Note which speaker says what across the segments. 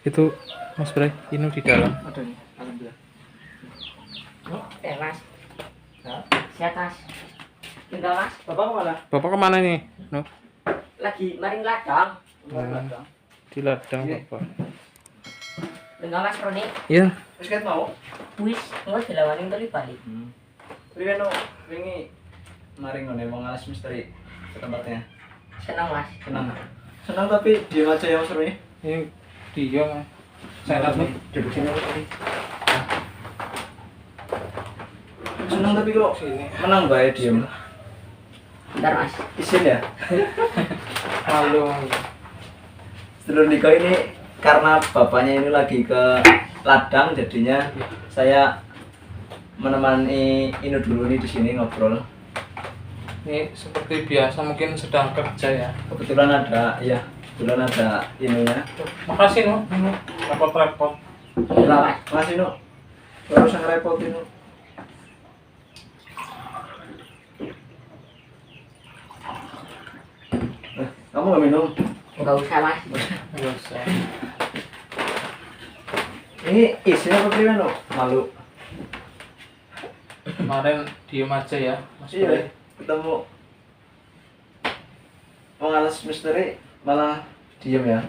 Speaker 1: Itu Mas Bray, Inu di dalam.
Speaker 2: Ada nih, alhamdulillah.
Speaker 3: Mas. Siap Mas. Tinggal Mas.
Speaker 2: Bapak kemana?
Speaker 1: Bapak kemana nih? No?
Speaker 3: Lagi maring ladang.
Speaker 1: Di ladang
Speaker 2: Iya.
Speaker 1: Bapak.
Speaker 3: Tinggal Mas Roni.
Speaker 1: Iya.
Speaker 2: Wis ket mau?
Speaker 3: Wis, nggak dilawanin kali balik.
Speaker 2: Tapi kan wingi maring ngene wong alas misteri ke tempatnya.
Speaker 3: Senang Mas.
Speaker 2: Senang. Senang tapi diam aja ya Mas Roni.
Speaker 1: Ini dia Mas. Saya nih.
Speaker 2: Duduk sini Mas Roni. Senang tapi kok
Speaker 1: Sini.
Speaker 2: menang bae diam.
Speaker 3: Bentar Mas.
Speaker 2: Isin ya.
Speaker 1: Halo.
Speaker 2: Sedulur Niko ini karena bapaknya ini lagi ke ladang jadinya saya menemani Inu dulu nih di sini ngobrol.
Speaker 1: Ini seperti biasa mungkin sedang kerja ya.
Speaker 2: Kebetulan ada Inunya.
Speaker 1: Makasih no, Inu. Repot-repot.
Speaker 3: Enggak Mas.
Speaker 2: Mas Inu, baru usah ngerepot Inu. Kamu nggak minum?
Speaker 3: Enggak usah Mas.
Speaker 1: Enggak usah.
Speaker 2: Ini isinya apa sih Manu? Malu.
Speaker 1: Kemarin diem aja ya, Mas
Speaker 2: Iya,
Speaker 1: Bray.
Speaker 2: ketemu pengalas misteri malah diem ya.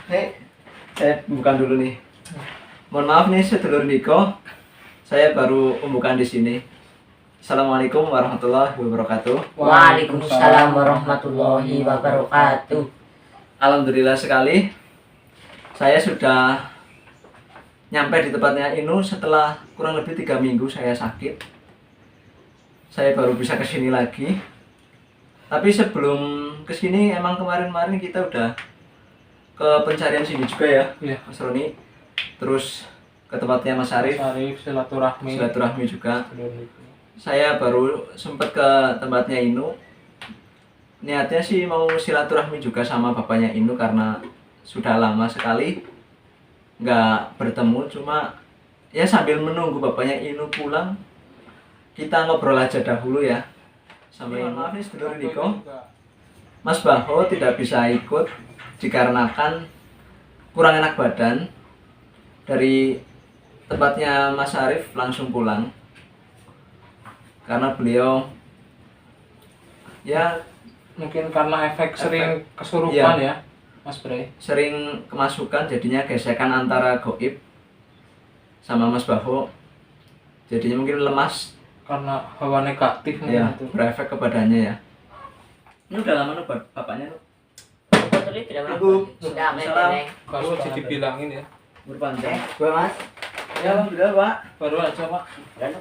Speaker 2: Nih, saya bukan dulu nih. Mohon maaf nih sedulur Niko, saya baru pembukaan di sini. Assalamualaikum warahmatullahi wabarakatuh.
Speaker 3: Waalaikumsalam warahmatullahi wabarakatuh.
Speaker 2: Alhamdulillah sekali, saya sudah nyampe di tempatnya Inu setelah kurang lebih 3 minggu saya sakit. Saya baru bisa kesini lagi. Tapi sebelum kesini emang kemarin-kemarin kita udah ke pencarian sini juga ya,
Speaker 1: Iya.
Speaker 2: Mas Roni. Terus ke tempatnya Mas Arif,
Speaker 1: Sarif silaturahmi.
Speaker 2: silaturahmi juga.
Speaker 1: Sedulur Niko.
Speaker 2: Saya baru sempat ke tempatnya Inu. Niatnya sih mau silaturahmi juga sama bapaknya Inu karena sudah lama sekali nggak bertemu. Cuma ya sambil menunggu bapaknya Inu pulang, kita ngobrol aja dahulu ya sama Inu. Maaf nih sedulur Niko, Mas Baho tidak bisa ikut dikarenakan kurang enak badan. Dari tempatnya Mas Arif langsung pulang karena beliau ya
Speaker 1: Mungkin karena efek sering kesurupan ya, Mas Bray.
Speaker 2: sering kemasukan, jadinya gesekan antara goib sama Mas Baho, jadinya mungkin lemas
Speaker 1: Karena hawa negatif
Speaker 2: ya,
Speaker 1: mungkin itu.
Speaker 2: berefek ke badannya ya. Ini udah lama nih bapaknya tuh
Speaker 3: Betul tidak Mas.
Speaker 2: Ibu.
Speaker 3: Sudah
Speaker 2: Salam.
Speaker 3: Neng.
Speaker 1: Baru aja dibilangin ya.
Speaker 2: berpanjang.
Speaker 3: Gua Mas.
Speaker 2: Ya alhamdulillah Pak.
Speaker 1: Baru aja Pak.
Speaker 3: Lalu.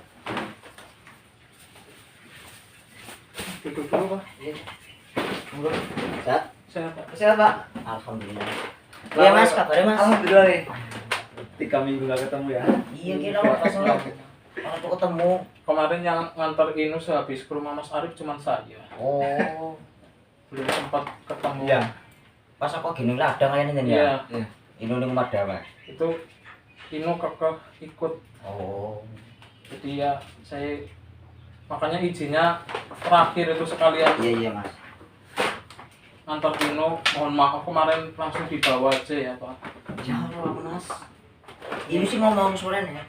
Speaker 1: Duduk dulu Pak.
Speaker 3: Sehat.
Speaker 1: Sehat Pak.
Speaker 2: Sehat Pak.
Speaker 3: Alhamdulillah. Iya Mas, kabarnya Mas.
Speaker 2: Alhamdulillah nih. 3 minggu gak ketemu ya.
Speaker 3: Iya kira pas waktu ketemu.
Speaker 1: Kemarin yang ngantar Inu sehabis ke rumah Mas Arif cuman saya.
Speaker 3: Oh,
Speaker 1: Belum sempat ketemu.
Speaker 2: Iya.
Speaker 3: pas aku gini ladang kayaknya nih
Speaker 1: Iya.
Speaker 2: Iya.
Speaker 3: Ini ning Madama.
Speaker 1: Itu Inu kekeh ikut.
Speaker 3: Oh.
Speaker 1: Jadi ya saya makanya izinnya terakhir itu sekalian
Speaker 3: Iya iya Mas.
Speaker 1: ngantar Inu. Mohon maaf kemarin langsung dibawa aja ya Pak.
Speaker 3: Ya Allah Mas. Ini sih ngomong soalnya ya.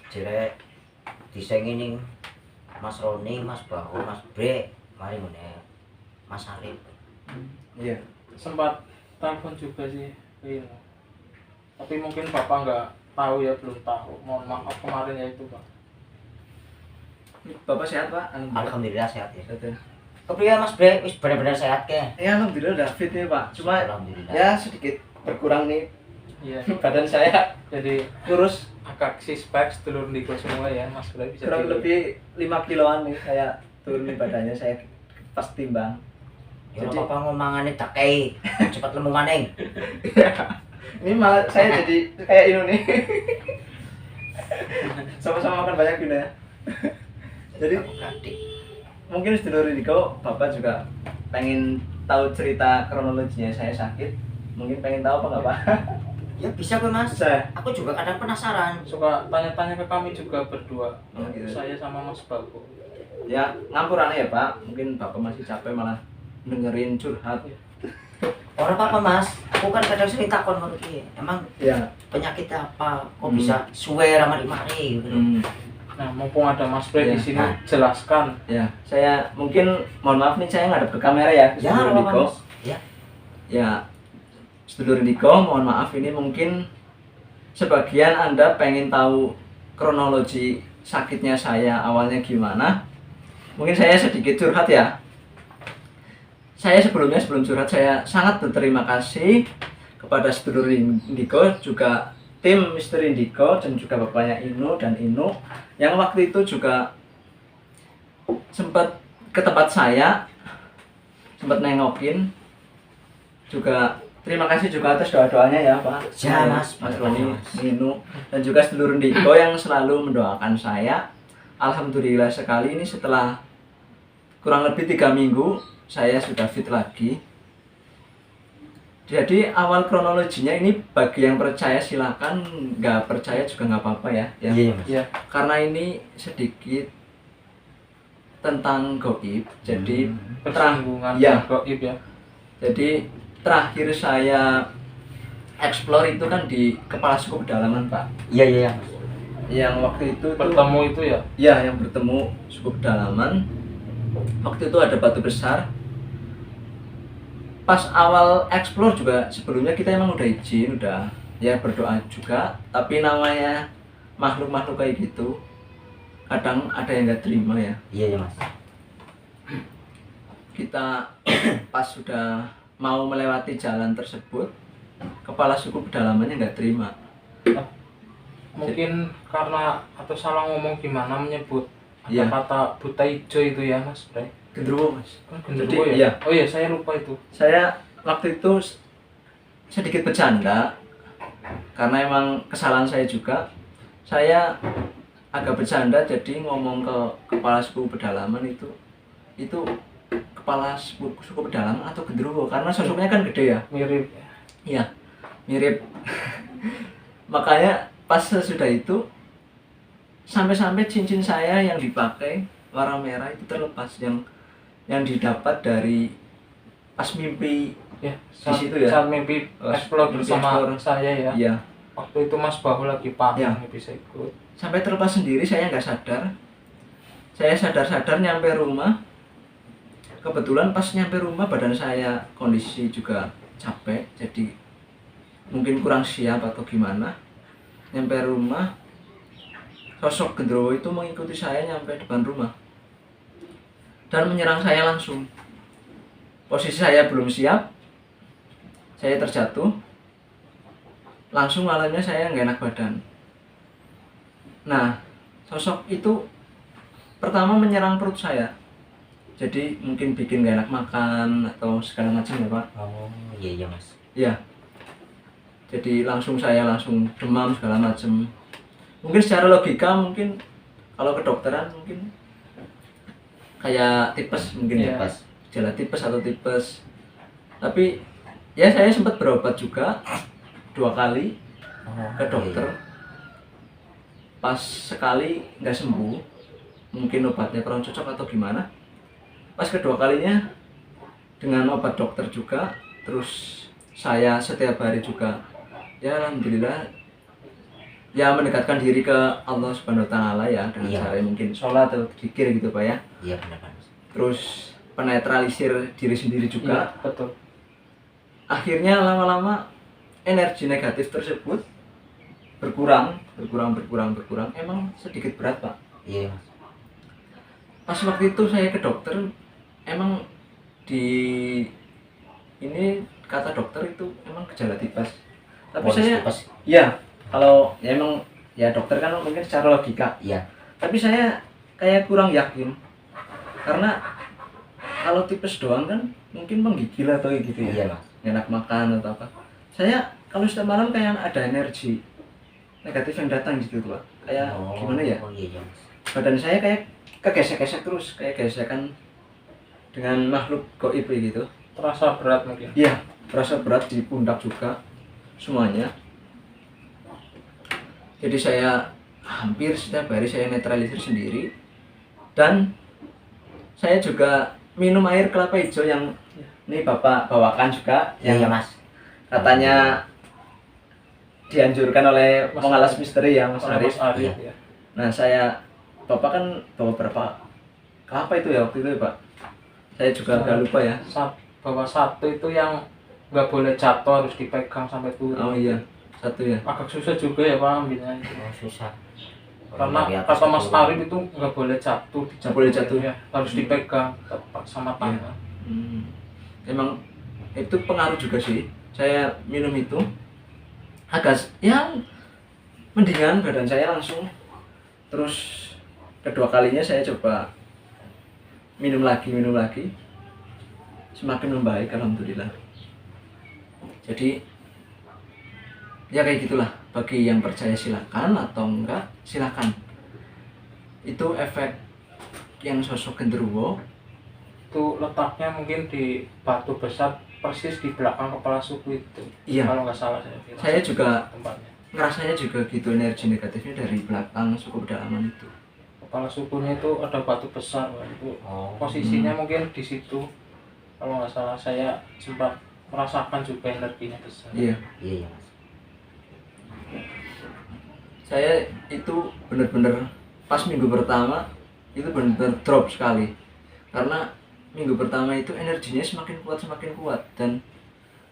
Speaker 3: Jerek disengin Mas Roni, Mas Bahu, Mas Bre, mari ngene. Mas Arif.
Speaker 2: Iya.
Speaker 1: Sempat telepon juga sih ke Inu. Tapi mungkin Bapak nggak tahu ya, belum tahu. Mohon maaf kemarin ya itu Pak.
Speaker 2: Bapak sehat Pak?
Speaker 3: Alhamdulillah sehat ya.
Speaker 2: Sehat ya.
Speaker 3: Kepriye Mas Bre, wis bener-bener sehat ke?
Speaker 2: Ya alhamdulillah udah fit nih Pak. Cuma
Speaker 3: Alhamdulillah.
Speaker 2: ya sedikit berkurang nih
Speaker 1: Iya.
Speaker 2: badan saya,
Speaker 1: Jadi
Speaker 2: kurus
Speaker 1: agak six-pack sedulur Niko semua ya Mas Bray bisa
Speaker 2: kurang
Speaker 1: dilihat.
Speaker 2: lebih 5 kiloan nih saya turun nih badannya saya pas timbang.
Speaker 3: Ya
Speaker 2: Jadi-
Speaker 3: apa ngomongane dakei, cepet lemu maning.
Speaker 2: Ini malah saya jadi kayak ini nih. Sama-sama makan banyak gitu ya. Jadi
Speaker 3: Ganti.
Speaker 2: mungkin sedulur Niko, Bapak juga pengen tahu cerita kronologinya saya sakit. Mungkin pengen tahu apa nggak Pak?
Speaker 3: Ya bisa kok Mas.
Speaker 2: Bisa.
Speaker 3: Aku juga kadang penasaran.
Speaker 1: Suka tanya-tanya ke kami juga berdua.
Speaker 2: Oh, gitu.
Speaker 1: Saya sama Mas Bago.
Speaker 2: Ya ngampurannya ya Pak. Mungkin Bapak masih capek malah dengerin curhat.
Speaker 3: Orang apa mas, aku kan kadang sering takon ngono ki. Emang
Speaker 2: Ya.
Speaker 3: penyakitnya apa? Kok bisa suwe ramai mari gitu.
Speaker 1: Nah, mumpung ada Mas Bre
Speaker 2: Ya.
Speaker 1: di sini,
Speaker 3: Nah.
Speaker 1: jelaskan.
Speaker 2: Ya, saya mungkin mohon maaf nih saya ngadep ke kamera ya,
Speaker 3: Ya,
Speaker 2: sedulur
Speaker 3: apa
Speaker 2: Indiko.
Speaker 3: mas? Ya,
Speaker 2: Ya, sedulur Indiko, mohon maaf ini mungkin sebagian Anda pengen tahu kronologi sakitnya saya awalnya gimana. Mungkin saya sedikit curhat ya. Saya sebelum curhat saya sangat berterima kasih kepada sedulur Indiko, juga tim Misteri Indiko dan juga bapaknya Inu dan Inu yang waktu itu juga sempat ke tempat saya, sempat nengokin. Juga terima kasih juga atas doa-doanya ya Pak.
Speaker 3: Ya, Mas.
Speaker 2: Mas Roni, Inu dan juga sedulur Indiko yang selalu mendoakan saya. Alhamdulillah sekali ini setelah kurang lebih 3 minggu saya sudah fit lagi. Jadi awal kronologinya ini bagi yang percaya silakan, nggak percaya juga nggak apa-apa ya.
Speaker 3: iya mas.
Speaker 1: Ya,
Speaker 2: Karena ini sedikit tentang goib. Jadi
Speaker 1: bersinggungan
Speaker 2: Ya.
Speaker 1: dengan gaib ya.
Speaker 2: jadi terakhir saya explore itu kan di Kepala Suku Pedalaman Pak.
Speaker 3: Iya iya mas.
Speaker 2: Yang waktu itu
Speaker 1: Bertemu itu ya.
Speaker 2: ya yang bertemu Suku Pedalaman. Waktu itu ada batu besar. Pas awal explore juga sebelumnya kita emang udah izin, udah ya berdoa juga, tapi namanya makhluk-makhluk kayak gitu kadang ada yang nggak terima ya.
Speaker 3: Iya iya mas.
Speaker 2: Kita pas sudah mau melewati jalan tersebut, kepala suku pedalamannya nggak terima.
Speaker 1: Mungkin karena atau salah ngomong gimana menyebut ada
Speaker 2: Iya.
Speaker 1: kata buta hijau itu ya Mas Bre.
Speaker 2: Gendruwo mas.
Speaker 1: Kan genderuwo
Speaker 2: Jadi,
Speaker 1: ya?
Speaker 2: iya.
Speaker 1: Oh iya, saya lupa itu.
Speaker 2: Saya waktu itu sedikit bercanda karena emang kesalahan saya juga. Saya agak bercanda jadi ngomong ke kepala suku pedalaman itu kepala suku pedalaman atau gendruwo karena sosoknya kan gede ya.
Speaker 1: Mirip.
Speaker 2: Iya, mirip. Makanya pas sesudah itu sampai-sampai cincin saya yang dipakai warna merah itu terlepas yang didapat dari pas mimpi.
Speaker 1: Ya,
Speaker 2: situ ya?
Speaker 1: saat mimpi
Speaker 2: Pas
Speaker 1: explore
Speaker 2: mimpi
Speaker 1: bersama
Speaker 2: explore.
Speaker 1: saya ya.
Speaker 2: Iya,
Speaker 1: Waktu itu Mas Bahu lagi paham
Speaker 2: Ya.
Speaker 1: bisa ikut.
Speaker 2: sampai terlepas sendiri saya nggak sadar. Saya sadar-sadar nyampe rumah. Kebetulan pas nyampe rumah badan saya kondisi juga capek, jadi mungkin kurang siap atau gimana. Nyampe rumah, sosok gendruwo itu mengikuti saya nyampe depan rumah dan menyerang saya langsung. Posisi saya belum siap, saya terjatuh, langsung malamnya saya nggak enak badan. Nah, sosok itu pertama menyerang perut saya, jadi mungkin bikin nggak enak makan atau segala macam ya Pak.
Speaker 3: Oh iya iya mas.
Speaker 2: Ya, jadi saya langsung demam segala macam. Mungkin secara logika mungkin kalau kedokteran mungkin kayak tipes mungkin ya,
Speaker 1: Iya.
Speaker 3: Pas.
Speaker 2: gejala tipes atau tipes. Tapi ya saya sempat berobat juga 2 kali
Speaker 3: Oh,
Speaker 2: ke dokter. Pas sekali nggak sembuh, mungkin obatnya kurang cocok atau gimana. Pas kedua kalinya dengan obat dokter juga, terus saya setiap hari juga ya alhamdulillah ya mendekatkan diri ke Allah Subhanahu wa taala ya dengan
Speaker 3: Iya.
Speaker 2: cara mungkin sholat atau zikir gitu Pak ya.
Speaker 3: Iya benar mas.
Speaker 2: Terus penetralisir diri sendiri
Speaker 1: Iya,
Speaker 2: juga.
Speaker 1: betul.
Speaker 2: Akhirnya lama-lama energi negatif tersebut berkurang. Emang sedikit berat Pak.
Speaker 3: Iya mas.
Speaker 2: Pas waktu itu saya ke dokter, emang di ini kata dokter itu emang gejala tipes. Tapi saya
Speaker 3: Pas.
Speaker 2: ya kalau ya emang ya dokter kan mungkin secara logika.
Speaker 3: Iya.
Speaker 2: Tapi saya kayak kurang yakin karena kalau tipes doang kan mungkin menggigil atau gitu ya.
Speaker 3: Iya mas.
Speaker 2: Enak makan atau apa. Saya kalau setiap malam kayak ada energi negatif yang datang gitu Pak. Kayak
Speaker 3: Oh,
Speaker 2: gimana ya?
Speaker 3: Oh iya iya mas.
Speaker 2: Badan saya kayak kegesek-gesek terus, kayak gesekan dengan makhluk gaib gitu.
Speaker 1: Terasa berat mungkin.
Speaker 2: Iya, terasa berat di pundak juga semuanya. Jadi saya hampir setiap hari saya netralisir sendiri dan saya juga minum air kelapa hijau yang Ini Bapak bawakan juga
Speaker 3: Iya
Speaker 2: yang
Speaker 3: Mas.
Speaker 2: katanya dianjurkan oleh
Speaker 1: Mas
Speaker 2: pengalas
Speaker 1: Arif.
Speaker 2: misteri ya Mas
Speaker 1: Oleh
Speaker 2: Arif.
Speaker 1: Mas Arif
Speaker 3: Iya.
Speaker 1: ya.
Speaker 2: Nah Bapak kan bawa berapa apa itu ya waktu itu ya Pak? Saya juga agak lupa ya.
Speaker 1: Bawa satu itu yang nggak boleh jatuh, harus dipegang sampai turun.
Speaker 2: Oh iya, satu ya.
Speaker 1: Agak susah juga ya Pak ambilnya itu.
Speaker 3: Oh, susah.
Speaker 1: Karena
Speaker 3: Dari atas
Speaker 1: kata
Speaker 3: ke
Speaker 1: Mas
Speaker 3: turun.
Speaker 1: Arif itu nggak boleh jatuh,
Speaker 2: Nggak boleh jatuh.
Speaker 1: ya, harus dipegang tepat sama tangan.
Speaker 2: Emang itu pengaruh juga sih. Saya minum itu agak yang mendingan badan saya langsung. Terus kedua kalinya saya coba minum lagi. Semakin membaik alhamdulillah. Jadi ya kayak gitulah, bagi yang percaya silakan, atau enggak silakan. Itu efek yang sosok genderuwo.
Speaker 1: Itu letaknya mungkin di batu besar persis di belakang kepala suku itu.
Speaker 2: Iya.
Speaker 1: Kalau nggak salah saya kira.
Speaker 2: Saya juga
Speaker 1: Tempatnya.
Speaker 2: ngerasanya juga gitu, energi negatifnya dari belakang suku pedalaman itu.
Speaker 1: Kepala sukunya itu ada batu besar, Pak. Itu
Speaker 3: Oh.
Speaker 1: posisinya mungkin di situ. Kalau nggak salah saya sempat merasakan juga energinya besar.
Speaker 2: Iya,
Speaker 3: Iya Mas.
Speaker 2: saya itu bener-bener pas minggu pertama itu bener-bener drop sekali. Karena minggu pertama itu energinya semakin kuat dan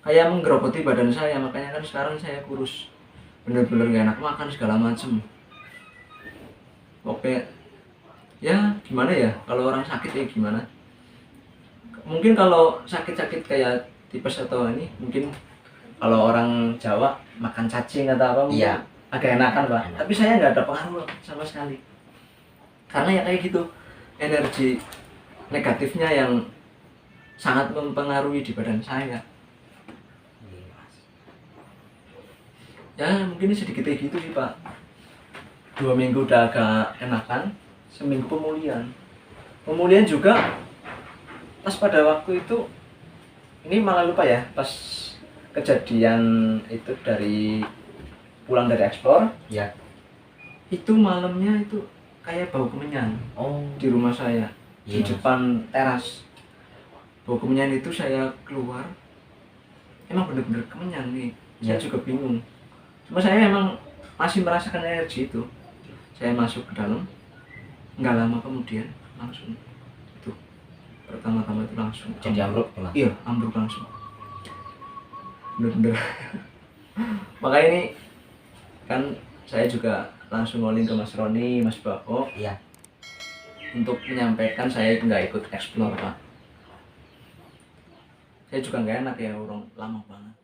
Speaker 2: kayak menggerogoti badan saya, makanya kan sekarang saya kurus. Bener-bener gak enak makan segala macem. Oke, ya gimana ya, kalau orang sakit ya gimana. Mungkin kalau sakit-sakit kayak tipes atau ini, mungkin kalau orang Jawa makan cacing atau apa mungkin
Speaker 3: Iya.
Speaker 2: agak enakan Pak.
Speaker 3: Enak.
Speaker 2: Tapi saya nggak ada pengaruh sama sekali. Karena ya kayak gitu, energi negatifnya yang sangat mempengaruhi di badan saya.
Speaker 3: Iya Mas.
Speaker 2: Ya mungkin sedikit kayak gitu sih Pak. 2 minggu udah agak enakan, seminggu pemulihan juga. Pas pada waktu itu, ini malah lupa ya, pas kejadian itu dari pulang dari ekspor,
Speaker 3: Iya.
Speaker 2: itu malamnya itu kayak bau kemenyan
Speaker 3: Oh.
Speaker 2: di rumah saya, di
Speaker 3: Iya.
Speaker 2: depan teras. Bau kemenyan itu saya keluar, emang bener-bener kemenyan nih. Saya
Speaker 3: Iya.
Speaker 2: juga bingung. Cuma saya emang masih merasakan energi itu. Saya masuk ke dalam, nggak lama kemudian langsung itu pertama-tama itu langsung
Speaker 3: Jadi ambruk tuh Mas.
Speaker 2: iya, ambruk langsung, bener-bener. Makanya ini kan saya juga langsung ngolin ke Mas Roni, Mas Bako
Speaker 3: Iya.
Speaker 2: untuk menyampaikan saya nggak ikut explore Pak. Saya juga nggak enak ya, orang lama banget.